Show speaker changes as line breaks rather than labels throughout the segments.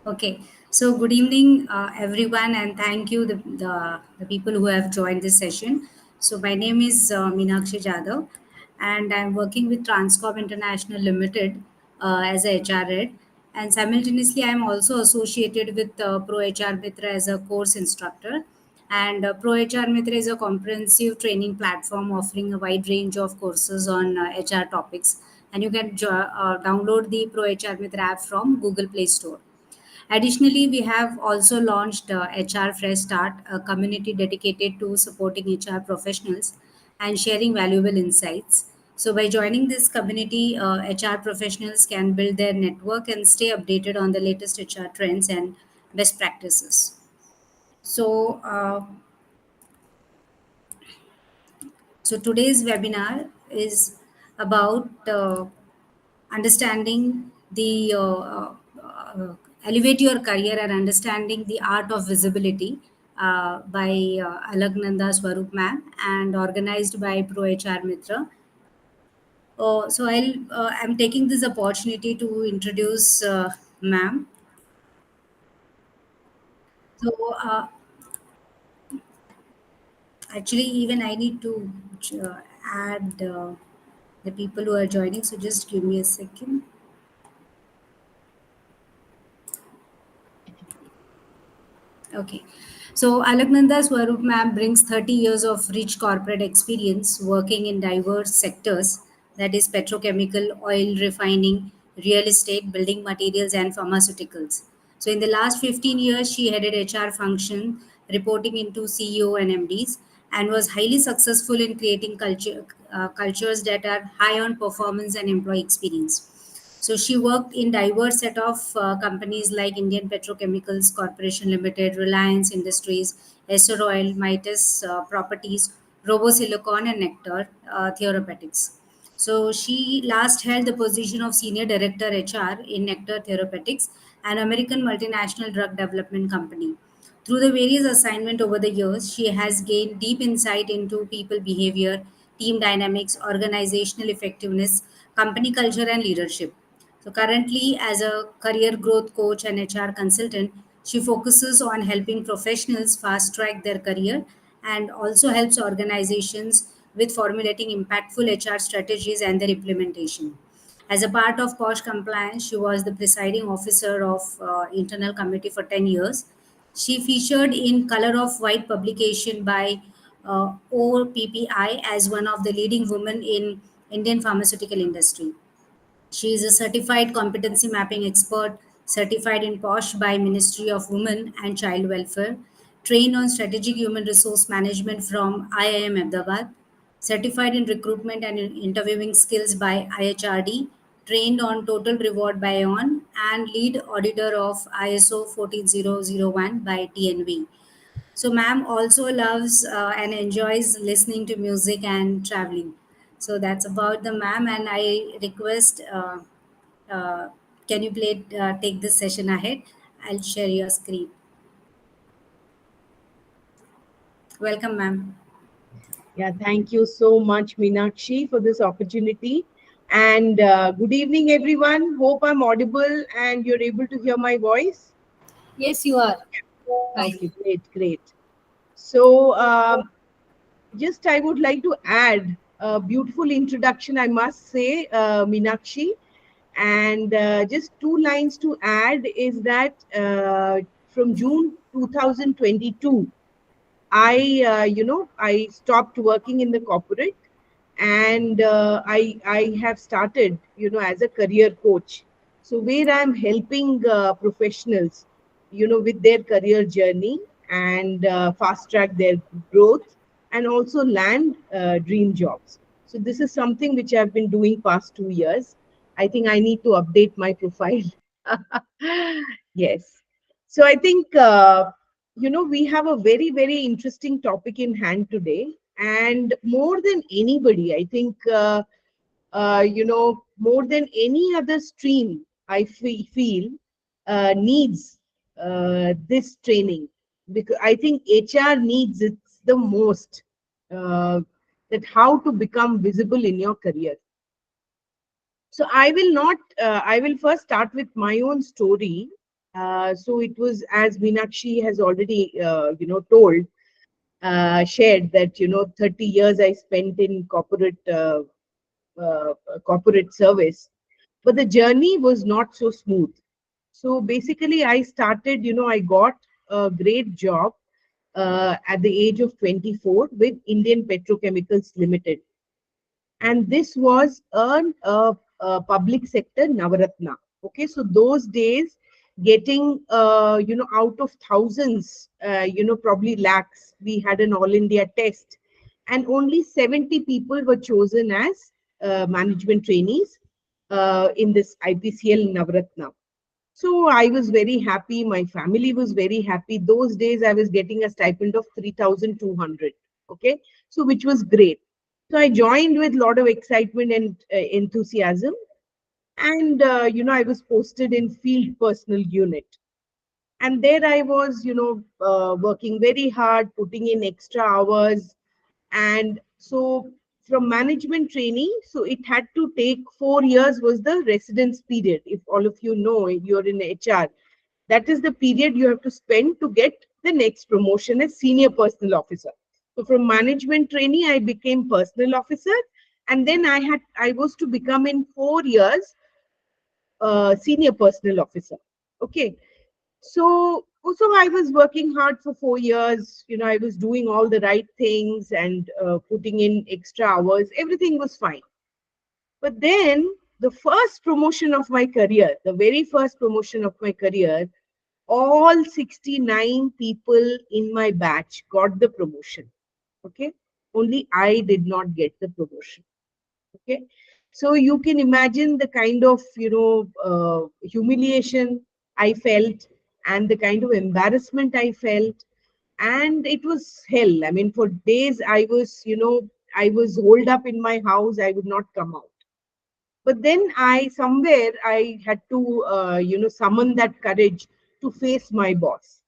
Okay, so good evening, everyone, and thank you, the people who have joined this session. So, my name is Meenakshi Jadhav, and I'm working with Transcorp International Limited as a HR head. And simultaneously, I'm also associated with Pro HR Mitra as a course instructor. And Pro HR Mitra is a comprehensive training platform offering a wide range of courses on HR topics. And you can download the Pro HR Mitra app from Google Play Store. Additionally, we have also launched HR Fresh Start, a community dedicated to supporting HR professionals and sharing valuable insights. So, by joining this community, HR professionals can build their network and stay updated on the latest HR trends and best practices. So, today's webinar is about understanding the elevate your career and understanding the art of visibility by Alaknanda Swaroop ma'am and organized by Pro HR Mitra. I'm taking this opportunity to introduce ma'am. So actually, even I need to add the people who are joining. So just give me a second. Okay. So Alaknanda Swaroop ma'am brings 30 years of rich corporate experience working in diverse sectors, that is petrochemical, oil refining, real estate, building materials, and pharmaceuticals. So in the last 15 years, she headed HR function, reporting into CEO and MDs, and was highly successful in creating cultures that are high on performance and employee experience. So she worked in diverse set of companies like Indian Petrochemicals Corporation Limited, Reliance Industries, Essar Oil, Midas Properties, RoboSilicon, and Nectar Therapeutics. So she last held the position of Senior Director HR in Nectar Therapeutics, an American multinational drug development company. Through the various assignments over the years, she has gained deep insight into people behavior, team dynamics, organizational effectiveness, company culture, and leadership. So, currently, as a career growth coach and HR consultant, she focuses on helping professionals fast track their career and also helps organizations with formulating impactful HR strategies and their implementation. As a part of POSH compliance, she was the presiding officer of internal committee for 10 years. She featured in Color of White publication by OPPI as one of the leading women in Indian pharmaceutical industry. She is a certified competency mapping expert, certified in POSH by Ministry of Women and Child Welfare, trained on strategic human resource management from IIM Ahmedabad, certified in recruitment and in interviewing skills by IHRD, trained on total reward by ON, and lead auditor of ISO 14001 by TNV. So, ma'am also loves and enjoys listening to music and traveling. So that's about the ma'am, and I request, uh, can you play take this session ahead? I'll share your screen. Welcome, ma'am.
Yeah, thank you so much, Meenakshi, for this opportunity. And good evening, everyone. Hope I'm audible and you're able to hear my voice.
Yes, you are. Hi.
Okay, great, great. So, just I would like to add a beautiful introduction, I must say, Meenakshi. And just two lines to add is that from June 2022, I stopped working in the corporate, and I have started, as a career coach. So where I'm helping professionals, with their career journey and fast track their growth and also land dream jobs. So this is something which I've been doing past 2 years. I think I need to update my profile. Yes. So I think, we have a very, very interesting topic in hand today. And more than anybody, I think, more than any other stream, I feel needs this training, because I think HR needs it the most, uh, that how to become visible in your career. So I will not, I will first start with my own story. So it was, as Meenakshi has already, told, shared that 30 years I spent in corporate service, but the journey was not so smooth. So basically, I started. I got a great job at the age of 24 with Indian Petrochemicals Limited, and this was a public sector Navaratna. Okay, so those days, getting out of thousands, probably lakhs, we had an all India test, and only 70 people were chosen as management trainees in this IPCL Navaratna. So I was very happy. My family was very happy. Those days I was getting a stipend of 3,200. Okay. So which was great. So I joined with a lot of excitement and enthusiasm. And, I was posted in field personal unit. And there I was, working very hard, putting in extra hours. And so from management trainee, so it had to take 4 years was the residence period. If all of you know, you're in HR, that is the period you have to spend to get the next promotion as senior personal officer. So from management trainee, I became personal officer, and then I was to become in 4 years senior personal officer. Okay, so also I was working hard for 4 years. I was doing all the right things and putting in extra hours. Everything was fine. But then the first promotion of my career, the very first promotion of my career, all 69 people in my batch got the promotion. Okay, only I did not get the promotion. Okay, so you can imagine the kind of humiliation I felt, and the kind of embarrassment I felt, and it was hell. I mean, for days I was holed up in my house. I would not come out. But then I had to summon that courage to face my boss.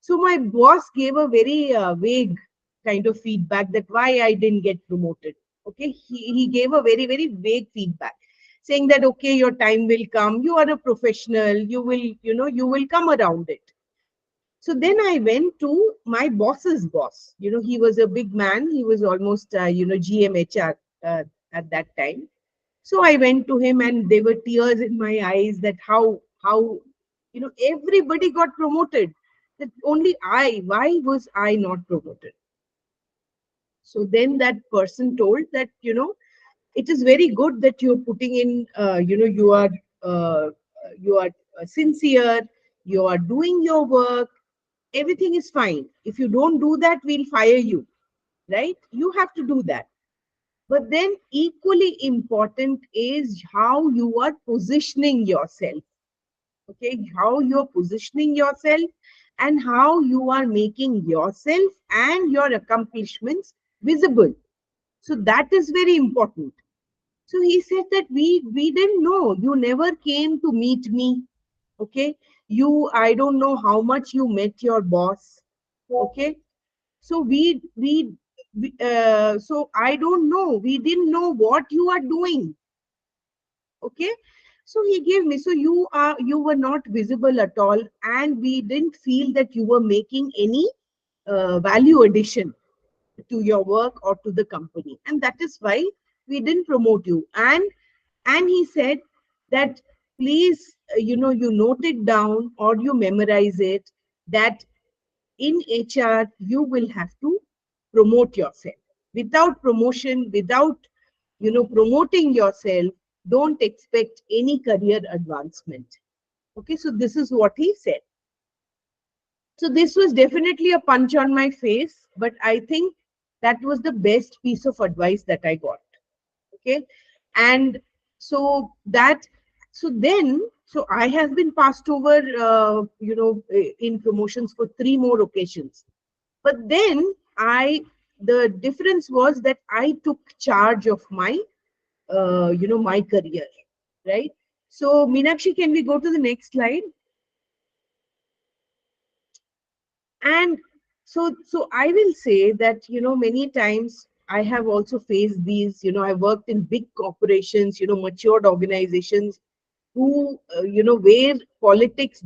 So my boss gave a very vague kind of feedback that why I didn't get promoted. Okay, he gave a very very vague feedback, saying that okay, your time will come, you are a professional, you will come around it. So then I went to my boss's boss. He was a big man. He was almost GMHR at that time. So I went to him, and there were tears in my eyes that how everybody got promoted, that only why was I not promoted? So then that person told that it is very good that you're putting in, you are sincere, you are doing your work, everything is fine. If you don't do that, we'll fire you, right? You have to do that. But then equally important is how you are positioning yourself. Okay, how you're positioning yourself, and how you are making yourself and your accomplishments visible. So that is very important. So he said that we didn't know, you never came to meet me. Okay, I don't know how much you met your boss. Okay, so so I don't know, we didn't know what you are doing. Okay, so he gave me, so you were not visible at all, and we didn't feel that you were making any value addition to your work or to the company, and that is why we didn't promote you. And he said that please, you note it down or you memorize it, that in HR you will have to promote yourself. Without promotion, without promoting yourself, don't expect any career advancement. Okay, so this is what he said. So this was definitely a punch on my face, but I think that was the best piece of advice that I got. Okay, and so that, so I have been passed over, in promotions for 3 more occasions. But then the difference was that I took charge of my career, right? So Meenakshi, can we go to the next slide? And so I will say that many times I have also faced these. I worked in big corporations, matured organizations, who where politics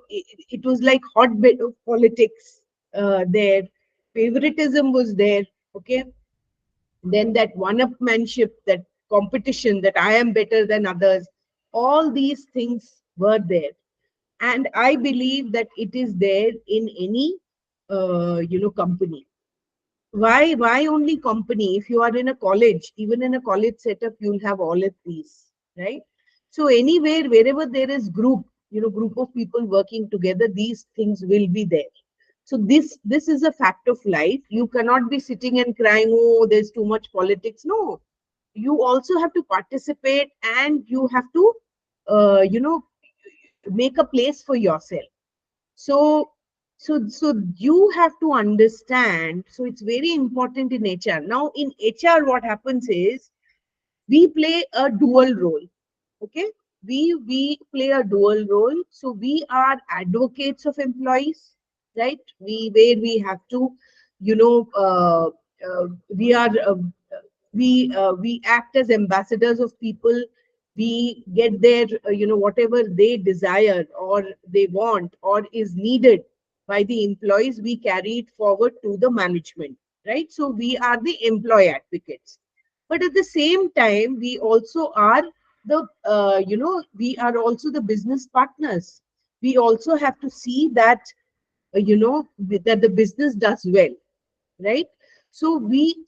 it was like hotbed of politics there. Favoritism was there. Okay, then that one-upmanship, that competition, that I am better than others, all these things were there. And I believe that it is there in any company. Why only company? If you are in a college, even in a college setup, you'll have all of these, right? So anywhere, wherever there is group, group of people working together, these things will be there. So this is a fact of life. You cannot be sitting and crying, oh, there's too much politics. No, you also have to participate, and you have to uh, you know make a place for yourself. So so so you have to understand. So it's very important in HR. Now in HR, what happens is we play a dual role. Okay, we play a dual role. So we are advocates of employees, right? We have to, you know uh, we are we act as ambassadors of people. We get their whatever they desire or they want or is needed by the employees, we carry it forward to the management, right? So we are the employee advocates. But at the same time, we also are we are also the business partners. We also have to see that that the business does well, right? So we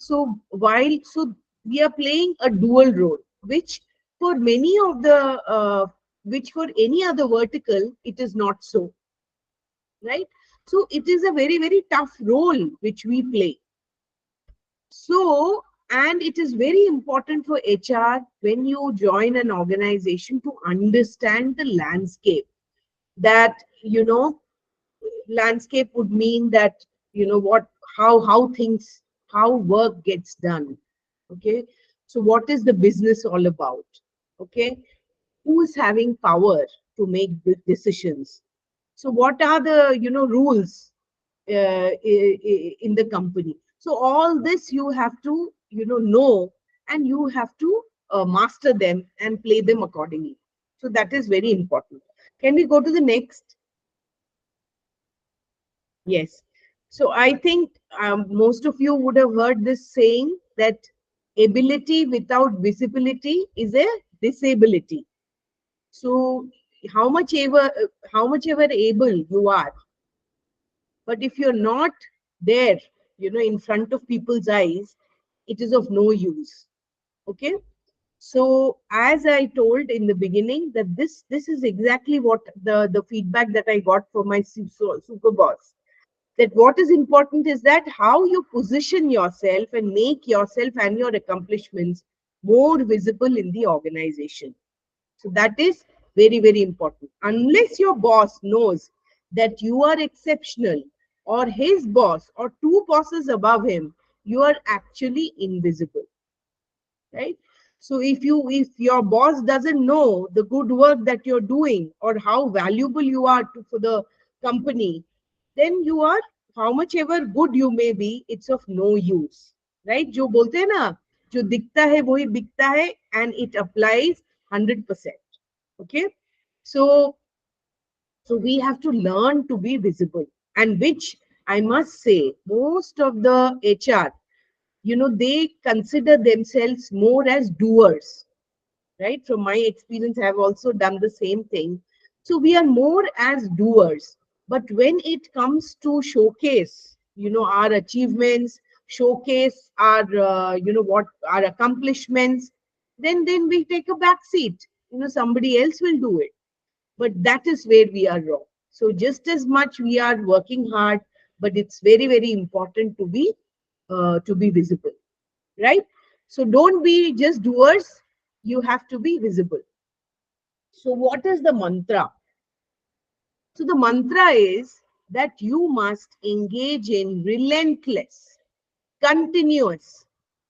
are playing a dual role, which for many of the which for any other vertical it is not so, right? So it is a very, very tough role which we play. So, and it is very important for HR when you join an organization to understand the landscape. That, landscape would mean that, what, how things, how work gets done. Okay. So, what is the business all about? Okay. Who is having power to make the decisions? So, what are the, rules in the company? So all this you have to know, and you have to master them and play them accordingly. So that is very important. Can we go to the next? Yes. So I think most of you would have heard this saying that ability without visibility is a disability. So how much ever able you are, but if you're not there, in front of people's eyes, it is of no use. Okay. So as I told in the beginning, that this is exactly what the feedback that I got from my super boss, that what is important is that how you position yourself and make yourself and your accomplishments more visible in the organization. So that is very, very important. Unless your boss knows that you are exceptional, or his boss or two bosses above him, you are actually invisible, right? So if your boss doesn't know the good work that you're doing or how valuable you are for the company, then you are, how much ever good you may be, it's of no use, right? जो बोलते हैं ना, जो दिखता है वही बिकता है, and it applies 100%. Okay. So so we have to learn to be visible, and which I must say, most of the HR, they consider themselves more as doers, right? From my experience, I have also done the same thing. So we are more as doers. But when it comes to showcase, our achievements, showcase our, what our accomplishments, then we take a back seat. Somebody else will do it. But that is where we are wrong. So just as much we are working hard, but it's very, very important to be visible, right? So don't be just doers, you have to be visible. So what is the mantra? So the mantra is that you must engage in relentless, continuous,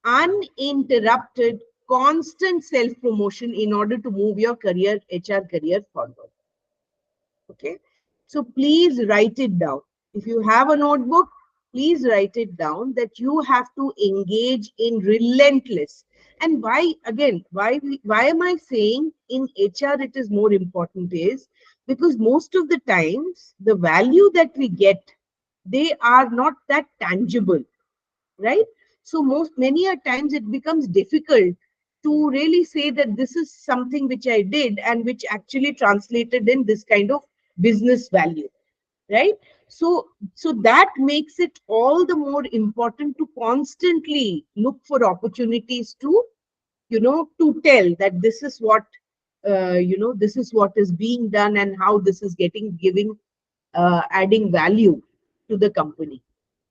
uninterrupted, constant self promotion in order to move your career, HR career forward. Okay. So please write it down. If you have a notebook, please write it down, that you have to engage in relentless. And why, again, why am I saying in HR it is more important is because most of the times the value that we get, they are not that tangible, right? So most many a times it becomes difficult to really say that this is something which I did and which actually translated in this kind of business value, right? So that makes it all the more important to constantly look for opportunities to, to tell that this is what, this is what is being done and how this is getting giving, adding value to the company.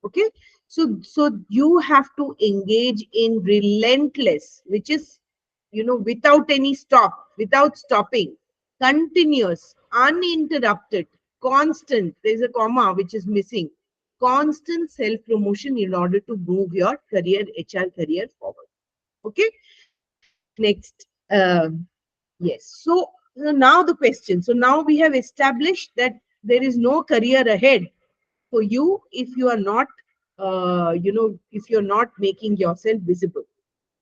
Okay. So you have to engage in relentless, which is, without any stop, without stopping, continuous, uninterrupted, constant, there's a comma which is missing, constant self promotion in order to move your career, HR career forward. Okay. Next. Yes. So now the question. So now we have established that there is no career ahead for you if you are not, if you're not making yourself visible.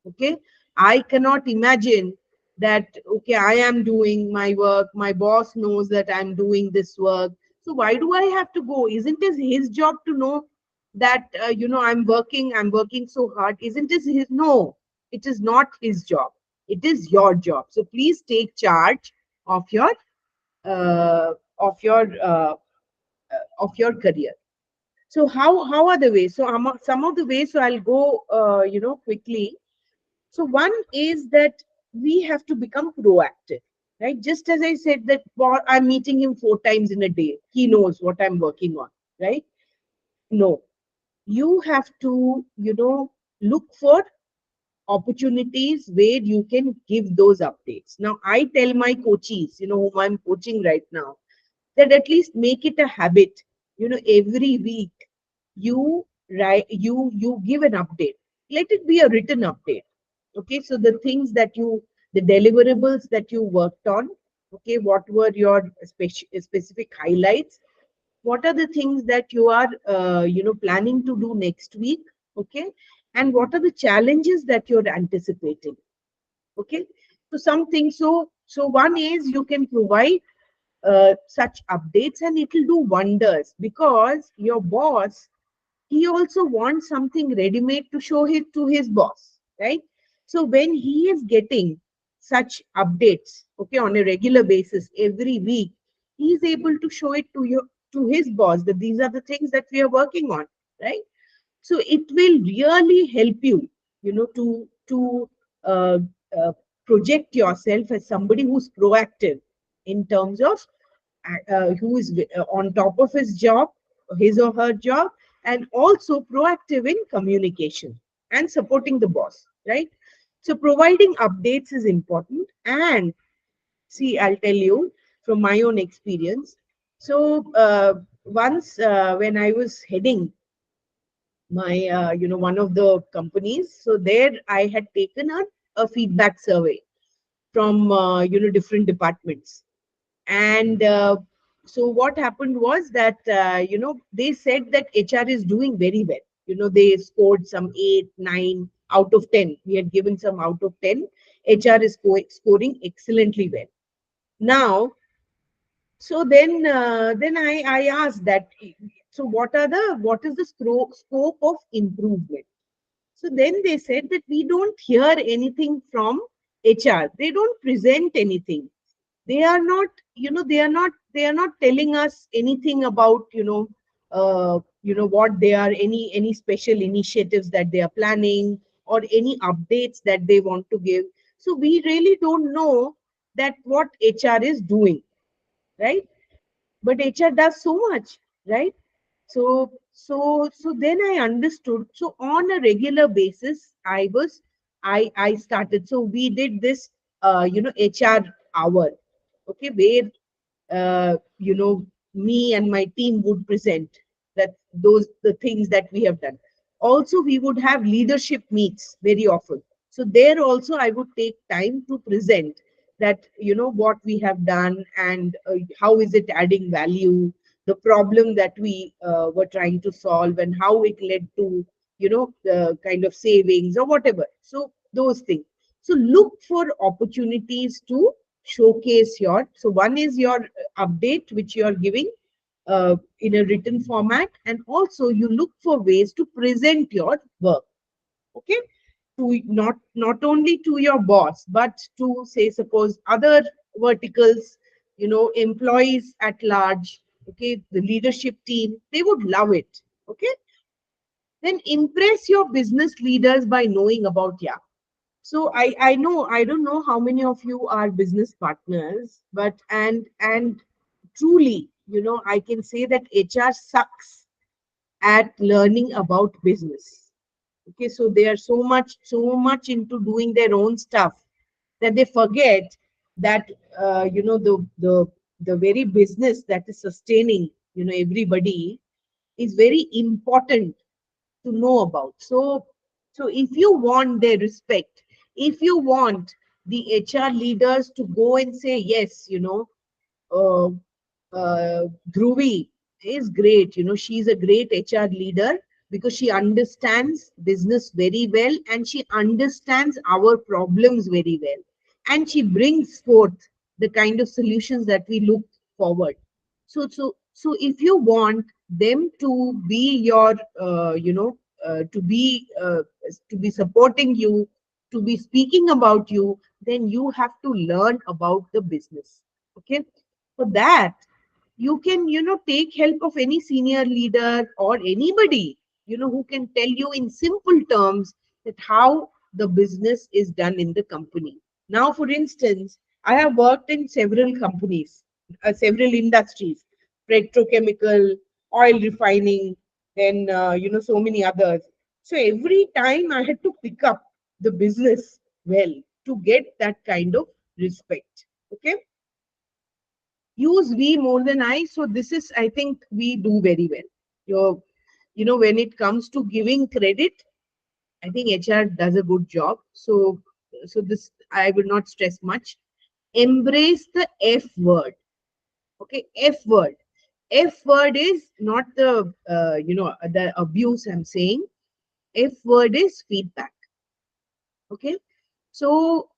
Okay. I cannot imagine that, okay, I am doing my work. My boss knows that I'm doing this work. So why do I have to go? Isn't it his job to know that, I'm working so hard? Isn't it his? No, it is not his job. It is your job. So please take charge of your, uh, of your, uh, of your career. So how are the ways? So some of the ways. So I'll go, quickly. So one is that we have to become proactive, right? Just as I said that I'm meeting him 4 times in a day. He knows what I'm working on, right? No, you have to, look for opportunities where you can give those updates. Now, I tell my coaches, whom I'm coaching right now, that at least make it a habit, every week you write, you give an update. Let it be a written update. Okay, so the things that you, the deliverables that you worked on, okay, what were your specific highlights, what are the things that you are, planning to do next week, okay, and what are the challenges that you're anticipating. Okay, so something, so one is you can provide, such updates, and it will do wonders, because your boss, he also wants something ready made to show it to his boss, right? So when he is getting such updates, okay, on a regular basis every week, he is able to show it to you, to his boss, that these are the things that we are working on, right? So it will really help you, to uh, uh, project yourself as somebody who's proactive in terms of, who is on top of his job, his or her job, and also proactive in communication and supporting the boss, right? So providing updates is important. And see, I'll tell you from my own experience. So once, when I was heading my, one of the companies, so there I had taken a feedback survey from, different departments. And so what happened was that, they said that HR is doing very well. They scored some 8 9 out of 10. We had given some out of 10. HR is scoring excellently well. Now, so then I asked that, so what is the scope of improvement? So then they said that we don't hear anything from HR. They don't present anything. They are not, they are not telling us anything about, what they are, any special initiatives that they are planning, or any updates that they want to give. So we really don't know that what HR is doing, right? But HR does so much, right? So then I understood. So on a regular basis, I started. So we did this, HR hour, okay, where, me and my team would present that those the things that we have done. Also, we would have leadership meets very often. So there also I would take time to present that, what we have done, and how is it adding value, the problem that we, were trying to solve, and how it led to, the kind of savings or whatever. So those things. So look for opportunities to showcase your, so one is your update which you are giving in a written format, and also you look for ways to present your work, okay, to not only to your boss but to, say, suppose other verticals, employees at large, okay, the leadership team, they would love it, okay. Then impress your business leaders by knowing about, yeah. So I know, I don't know how many of you are business partners, but and truly, I can say that HR sucks at learning about business. Okay, so they are so much into doing their own stuff that they forget that the very business that is sustaining everybody is very important to know about. So if you want their respect, if you want the HR leaders to go and say, yes, uh, Dhruvi is great. She's a great HR leader because she understands business very well and she understands our problems very well. And she brings forth the kind of solutions that we look forward. So if you want them to be your, to be supporting you, to be speaking about you, then you have to learn about the business. Okay. For that, you can take help of any senior leader or anybody who can tell you in simple terms that how the business is done in the company. Now, for instance, I have worked in several companies, several industries, petrochemical, oil refining, then so many others. So every time I had to pick up the business well to get that kind of respect. Okay, use we more than I. So this is, I think, we do very well. Your, when it comes to giving credit, I think HR does a good job. So this I will not stress much. Embrace the F word. Okay, F word. F word is not the the abuse I'm saying. F word is feedback. Okay, so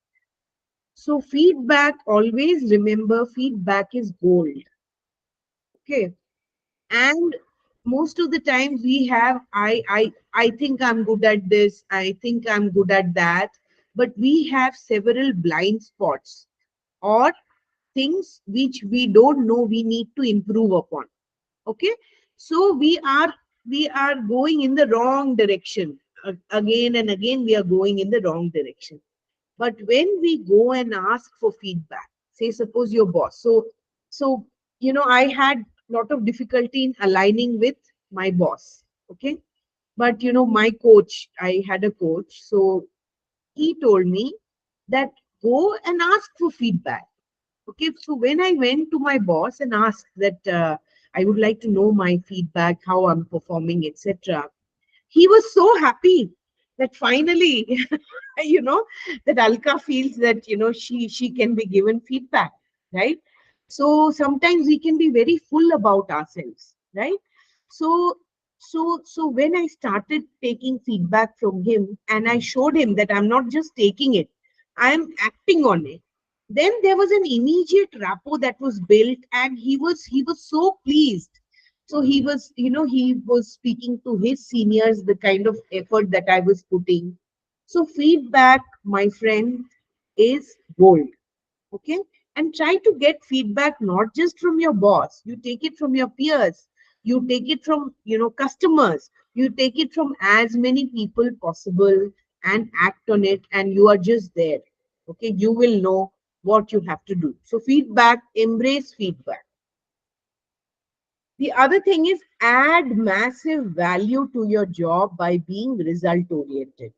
feedback, always remember, feedback is gold. Okay, and most of the times we have, I think I'm good at this, I think I'm good at that, but we have several blind spots or things which we don't know we need to improve upon. Okay, so we are going in the wrong direction. Again and again we are going in the wrong direction. But when we go and ask for feedback, say suppose your boss, so I had lot of difficulty in aligning with my boss. Okay, but my coach, I had a coach, so he told me that go and ask for feedback. Okay, so when I went to my boss and asked that I would like to know my feedback, how I'm performing, etc., he was so happy that finally, you know, that Alka feels that she can be given feedback, right? So sometimes we can be very full about ourselves, right? So so when I started taking feedback from him and I showed him that I'm not just taking it, I'm acting on it, then there was an immediate rapport that was built, and he was so pleased. So he was speaking to his seniors the kind of effort that I was putting. So feedback, my friend, is gold. Okay, and try to get feedback not just from your boss. You take it from your peers, you take it from customers, you take it from as many people possible, and act on it, and you are just there. Okay, you will know what you have to do. So feedback, embrace feedback. The other thing is, add massive value to your job by being result oriented.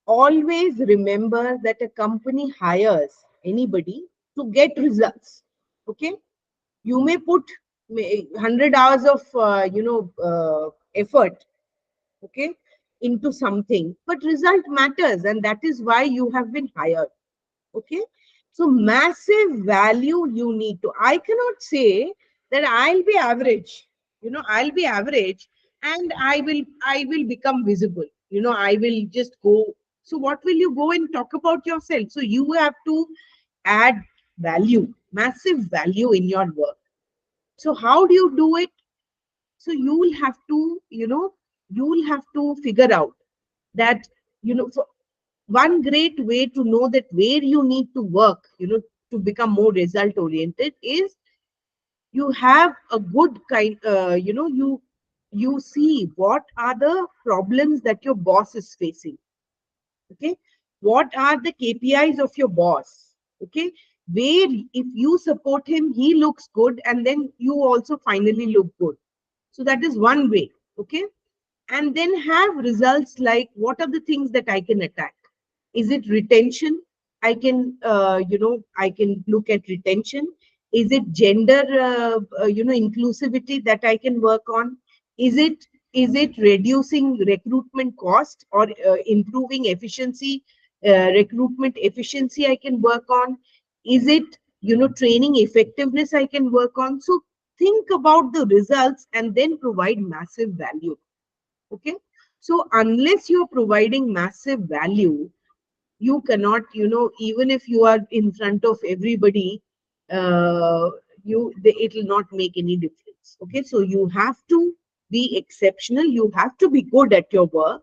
Always remember that a company hires anybody to get results. Okay, you may put 100 hours of effort, okay, into something, but result matters, and that is why you have been hired. Okay, so massive value you need to, I cannot say that I'll be average, I'll be average and I will become visible, I will just go. So what will you go and talk about yourself? So you have to add massive value in your work. So how do you do it? So you will have to, figure out that, so one great way to know that where you need to work, to become more result oriented is you have a good kind, you see what are the problems that your boss is facing. Okay, what are the KPIs of your boss? Okay, where if you support him, he looks good, and then you also finally look good. So that is one way. Okay, and then have results like what are the things that I can attack. Is it retention? I can, I can look at retention. Is it gender, inclusivity that I can work on? Is it reducing recruitment cost or improving efficiency, recruitment efficiency I can work on? Is it, training effectiveness I can work on? So think about the results and then provide massive value. Okay, so unless you're providing massive value, you cannot, even if you are in front of everybody, uh, it will not make any difference. Okay, so you have to be exceptional, you have to be good at your work,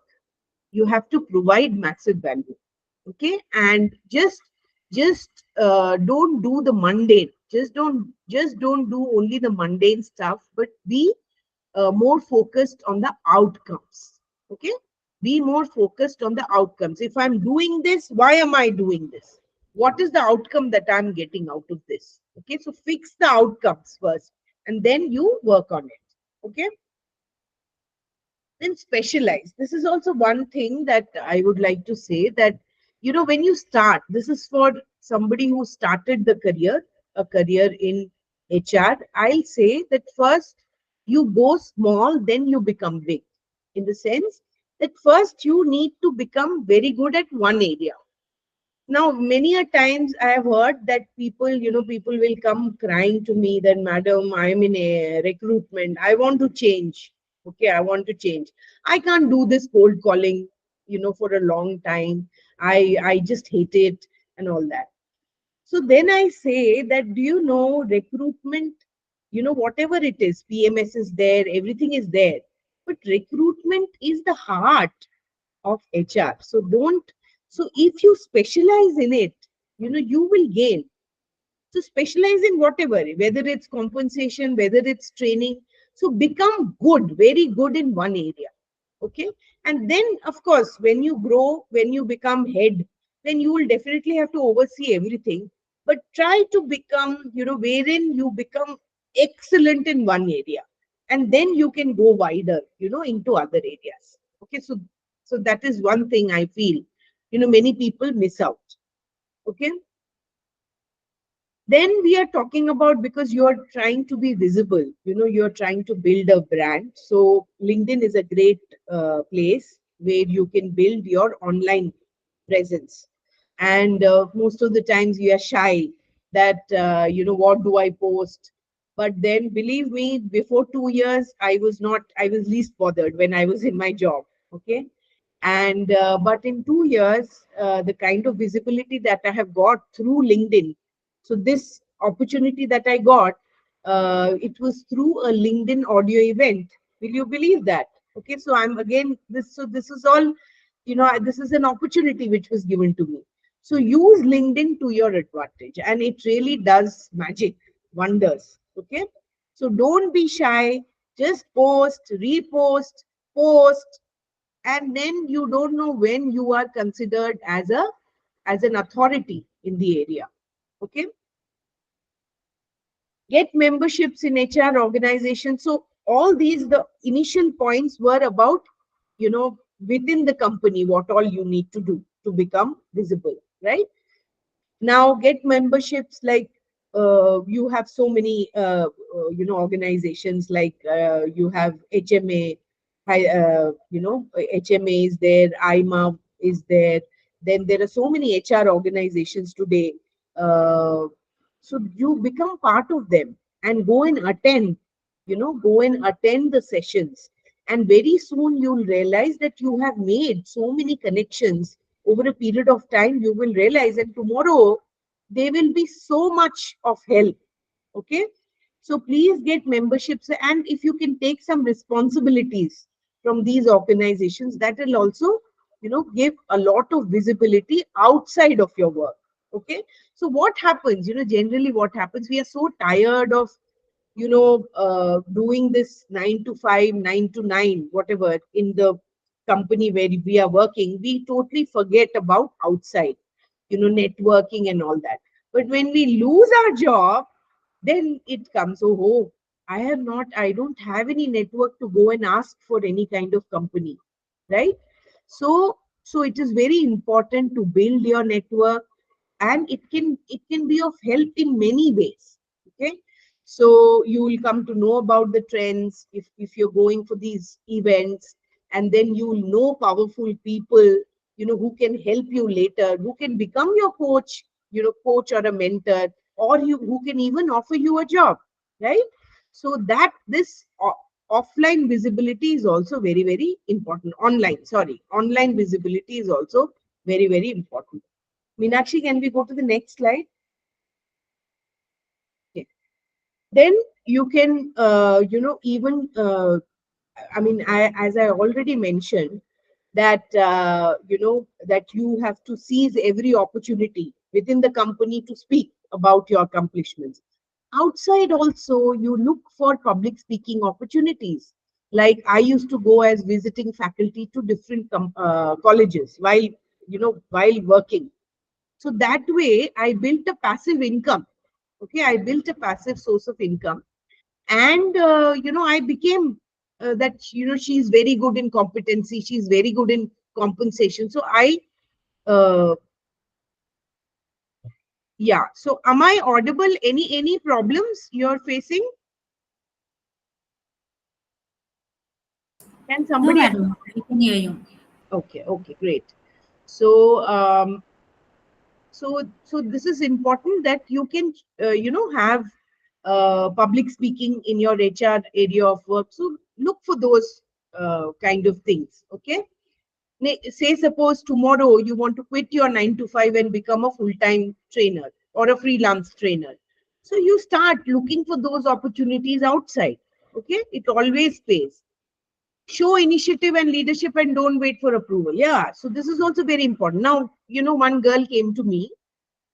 you have to provide massive value. Okay, and just don't do the mundane, just don't do only the mundane stuff, but be more focused on the outcomes. Okay, be more focused on the outcomes. If I'm doing this, why am I doing this? What is the outcome that I'm getting out of this? Okay, so fix the outcomes first and then you work on it. Okay, then specialize. This is also one thing that I would like to say, that when you start, this is for somebody who started a career in HR. I'll say that first you go small, then you become big, in the sense that first you need to become very good at one area. Now, many a times I have heard that people will come crying to me that, Madam, I am in a recruitment. I want to change. Okay, I want to change. I can't do this cold calling, for a long time. I just hate it and all that. So then I say that, do you know recruitment, whatever it is, PMS is there, everything is there. But recruitment is the heart of HR. So if you specialize in it, you will gain. So specialize in whatever, whether it's compensation, whether it's training. So become good, very good in one area. Okay. And then, of course, when you grow, when you become head, then you will definitely have to oversee everything. But try to become, wherein you become excellent in one area. And then you can go wider, into other areas. Okay. So that is one thing I feel, many people miss out. Okay. Then we are talking about, because you're trying to be visible, you're trying to build a brand. So LinkedIn is a great place where you can build your online presence. And most of the times we are shy that, what do I post? But then believe me, before 2 years, I was least bothered when I was in my job. Okay. And but in 2 years, the kind of visibility that I have got through LinkedIn. So this opportunity that I got, it was through a LinkedIn audio event. Will you believe that? Okay, so I'm again this. So this is all, this is an opportunity which was given to me. So use LinkedIn to your advantage, and it really does magic wonders. Okay, so don't be shy. Just post, repost, post, and then you don't know when you are considered as an authority in the area. Okay, get memberships in HR organizations. So all these, the initial points were about, within the company, what all you need to do to become visible, right? Now get memberships like, you have so many organizations like, you have HMA, HMA is there, IMA is there. Then there are so many HR organizations today. So you become part of them and go and attend the sessions. And very soon you'll realize that you have made so many connections over a period of time. You will realize, and tomorrow They will be so much of help. Okay, so please get memberships, and if you can take some responsibilities from these organizations, that will also, give a lot of visibility outside of your work. Okay, so what happens, generally what happens, we are so tired of, doing this 9 to 5, 9 to 9, whatever, in the company where we are working, we totally forget about outside, networking and all that. But when we lose our job, then it comes, oh, I don't have any network to go and ask for any kind of company, right? So it is very important to build your network, and it can be of help in many ways. Okay, so you will come to know about the trends if you're going for these events, and then you will know powerful people, who can help you later, who can become your coach, coach or a mentor, or you who can even offer you a job, right? So that this offline visibility is also very, very important. Online visibility is also very, very important. Meenakshi, can we go to the next slide? Okay. Then you can, even, as I already mentioned, that, that you have to seize every opportunity within the company to speak about your accomplishments. Outside also, you look for public speaking opportunities. Like I used to go as visiting faculty to different colleges while working. So that way, I built a passive income. Okay, I built a passive source of income, and I became that she's very good in competency. She's very good in compensation. So uh, yeah. So am I audible? Any problems you're facing? Can
No,
somebody?
madam, I can hear you.
Okay, okay, great. So so this is important that you can have public speaking in your HR area of work. So look for those kind of things. Okay, say suppose tomorrow you want to quit your 9 to 5 and become a full time trainer or a freelance trainer. So you start looking for those opportunities outside. Okay, it always pays. Show initiative and leadership and don't wait for approval. Yeah, so this is also very important. Now, one girl came to me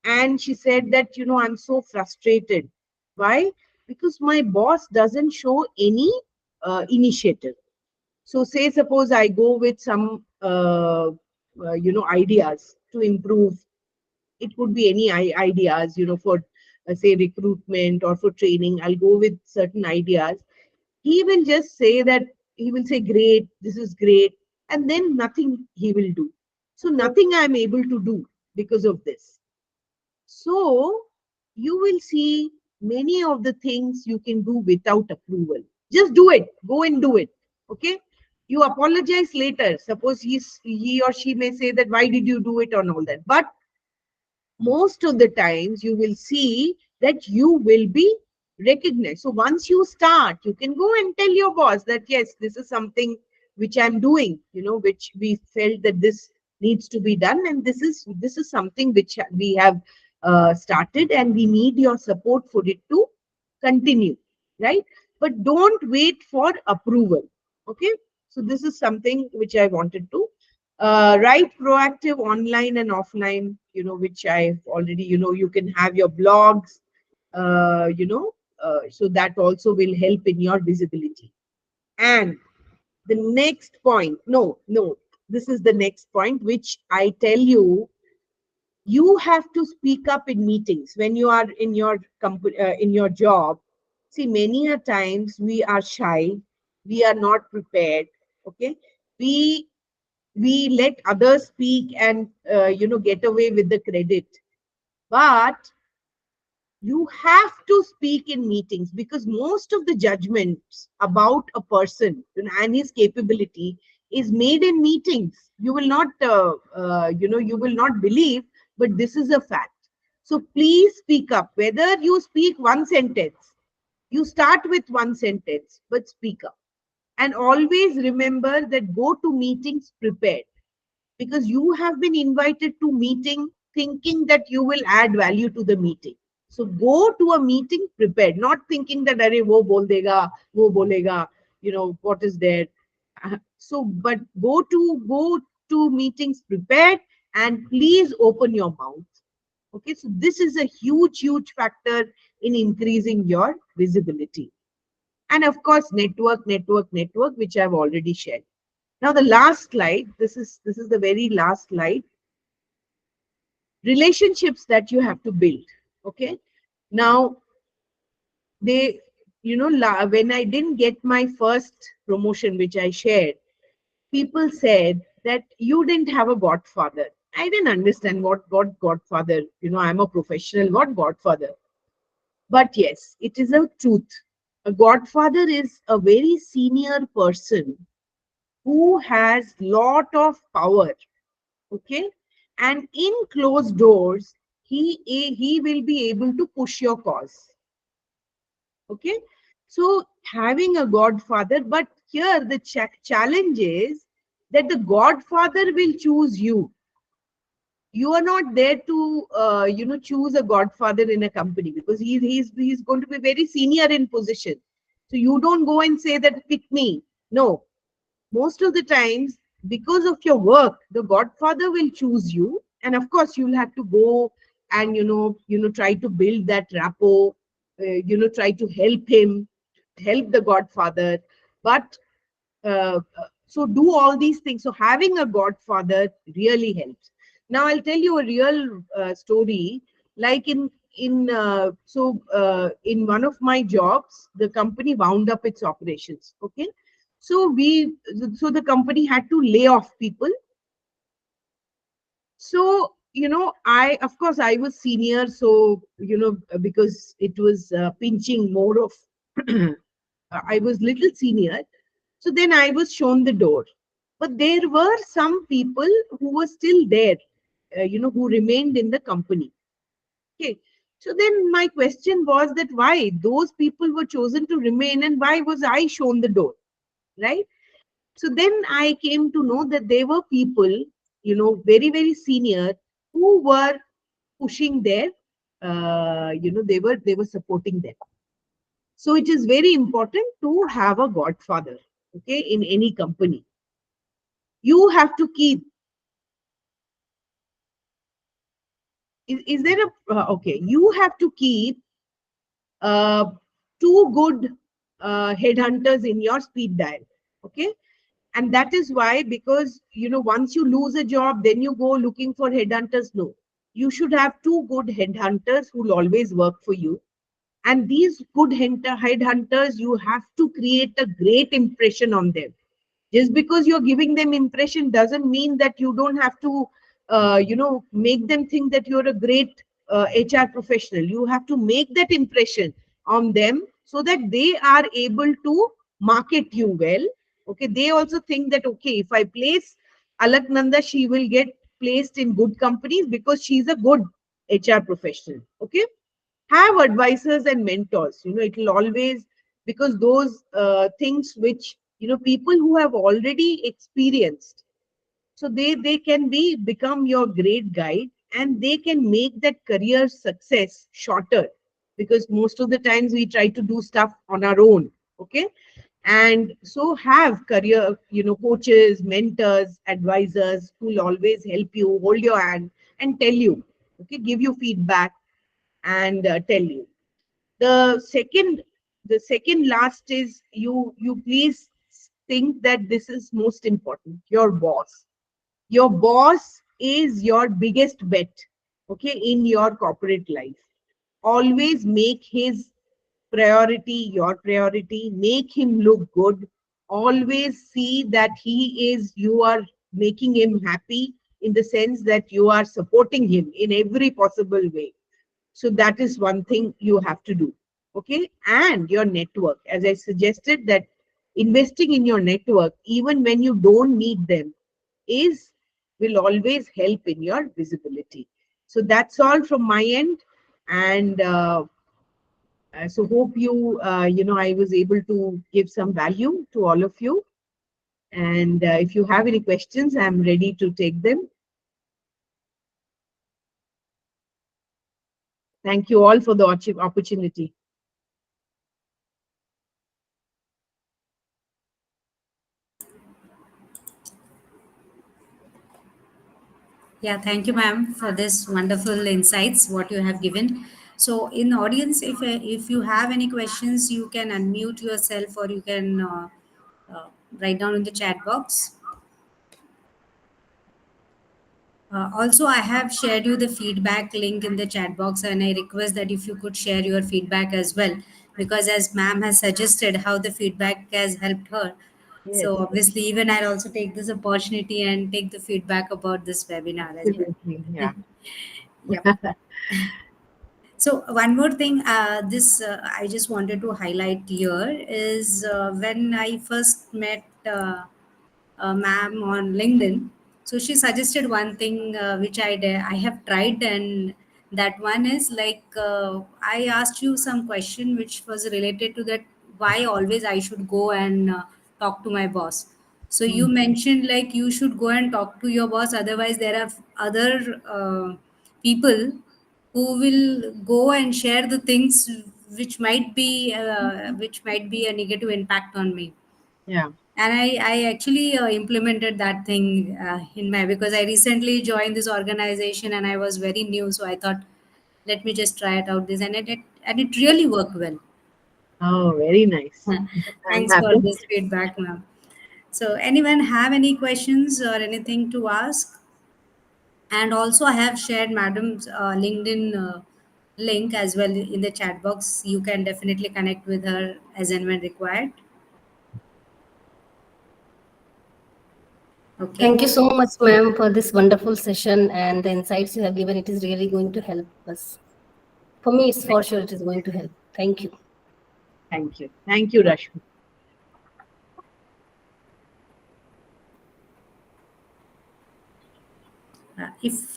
and she said that, I'm so frustrated. Why? Because my boss doesn't show any initiative. So say suppose I go with some ideas to improve. It could be any ideas, for say recruitment or for training. I'll go with certain ideas. He will just say that, he will say, great, this is great, and then nothing he will do. So nothing I'm able to do because of this. So you will see many of the things you can do without approval. Just do it. Go and do it. Okay. You apologize later. Suppose he or she may say that why did you do it and all that. But most of the times you will see that you will be recognized. So once you start, you can go and tell your boss that yes, this is something which I'm doing, which we felt that this needs to be done, and this is something which we have started, and we need your support for it to continue, right? But don't wait for approval. Okay, so this is something which I wanted to write proactive online and offline, which I've already, you can have your blogs, so that also will help in your visibility. And the next point, no, this is the next point, which I tell you, you have to speak up in meetings when you are in your company, in your job. See, many a times we are shy, we are not prepared. Okay, we we let others speak and get away with the credit, but you have to speak in meetings, because most of the judgments about a person, and his capability is made in meetings. You will not you will not believe, but this is a fact. So please speak up. Whether you speak one sentence, you start with one sentence, but speak up. And always remember that go to meetings prepared, because you have been invited to meeting thinking that you will add value to the meeting. So go to a meeting prepared, not thinking that arey wo bol dega, wo bolega, what is there. So, but go to meetings prepared, and please open your mouth. Okay, so this is a huge factor in increasing your visibility. And of course, network, which I've already shared. Now, the last slide, this is the very last slide. Relationships that you have to build. Okay. Now, they, when I didn't get my first promotion, which I shared, people said that you didn't have a godfather. I didn't understand what godfather, I'm a professional, what godfather. But yes, it is a truth. A godfather is a very senior person who has lot of power. Okay. And in closed doors, he will be able to push your cause. Okay. So having a godfather, but here the challenge is that the godfather will choose you. You are not there to choose a godfather in a company, because he's going to be very senior in position. So you don't go and say that pick me. No, most of the times, because of your work, the godfather will choose you, and of course you'll have to go and try to build that rapport, try to help the godfather. But so do all these things. So having a godfather really helps. Now I'll tell you a real story. Like in one of my jobs, the company wound up its operations. Okay, so the company had to lay off people. So I, of course, I was senior, so because it was pinching more of I was little senior. So then I was shown the door. But there were some people who were still there, who remained in the company. Okay. So then my question was that why those people were chosen to remain, and why was I shown the door? Right. So then I came to know that there were people, very senior, who were pushing their, they were supporting them. So it is very important to have a godfather, okay, in any company. You have to keep, is there a, okay, you have to keep uh, two good headhunters in your speed dial, okay? And that is why, because, once you lose a job, then you go looking for headhunters. No, you should have two good headhunters who will always work for you. And these good headhunters, you have to create a great impression on them. Just because you're giving them impression doesn't mean that you don't have to make them think that you're a great HR professional. You have to make that impression on them so that they are able to market you well. Okay, they also think that, okay, if I place Alaknanda, she will get placed in good companies because she's a good HR professional. Okay, have advisors and mentors. It will always, because those things which, people who have already experienced, so they can become your great guide, and they can make that career success shorter, because most of the times we try to do stuff on our own. Okay, and so have career, coaches, mentors, advisors who will always help you, hold your hand, and tell you, okay, give you feedback, and tell you. The second last is, you please think that this is most important. Your boss is your biggest bet, okay, in your corporate life. Always make his priority your priority. Make him look good. Always see that you are making him happy, in the sense that you are supporting him in every possible way. So that is one thing you have to do. Okay. And your network, as I suggested, that investing in your network, even when you don't need them, is will always help in your visibility. So that's all from my end. And so hope I was able to give some value to all of you. And if you have any questions, I'm ready to take them. Thank you all for the opportunity.
Yeah, thank you, ma'am, for this wonderful insights what you have given. So, in audience, if you have any questions, you can unmute yourself or you can uh, write down in the chat box. Also, I have shared you the feedback link in the chat box, and I request that if you could share your feedback as well, because as ma'am has suggested how the feedback has helped her. So
Yes,
obviously, even I'll also take this opportunity and take the feedback about this webinar as
absolutely.
well.
Yeah.
Yep. So one more thing, this I just wanted to highlight here is when I first met ma'am on LinkedIn. So she suggested one thing which I have tried, and that one is like I asked you some question which was related to that why always I should go and talk to my boss. So you
Mm.
mentioned like you should go and talk to your boss, otherwise there are other people who will go and share the things which might be a negative impact on me.
Yeah.
And I actually implemented that thing in my, because I recently joined this organization and I was very new, so I thought let me just try it out this, and it really worked well.
Oh, very nice. I'm
Thanks for
happy.
this feedback, ma'am. So anyone have any questions or anything to ask? And also I have shared madam's LinkedIn link as well in the chat box. You can definitely connect with her as and when required. Okay.
Thank you so much, ma'am, for this wonderful session and the insights you have given. It is really going to help us. For me, it's for sure it is going to help. Thank you.
Thank you. Thank you, Rashmi.
If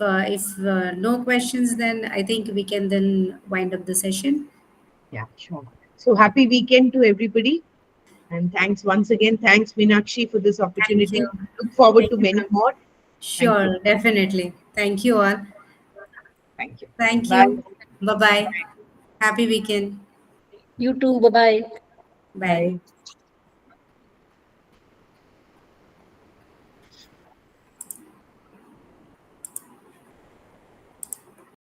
no questions, then I think we can then wind up the session.
Yeah, sure. So happy weekend to everybody. And thanks once again. Thanks, Meenakshi, for this
Thank you.
opportunity. Look forward
Thank
to
you,
many
ma'am.
more. Thank you.
Sure, definitely. Thank you all.
Thank you.
Thank
Bye.
you. Bye bye. Happy weekend.
You too. Bye bye.
Bye.
Bye.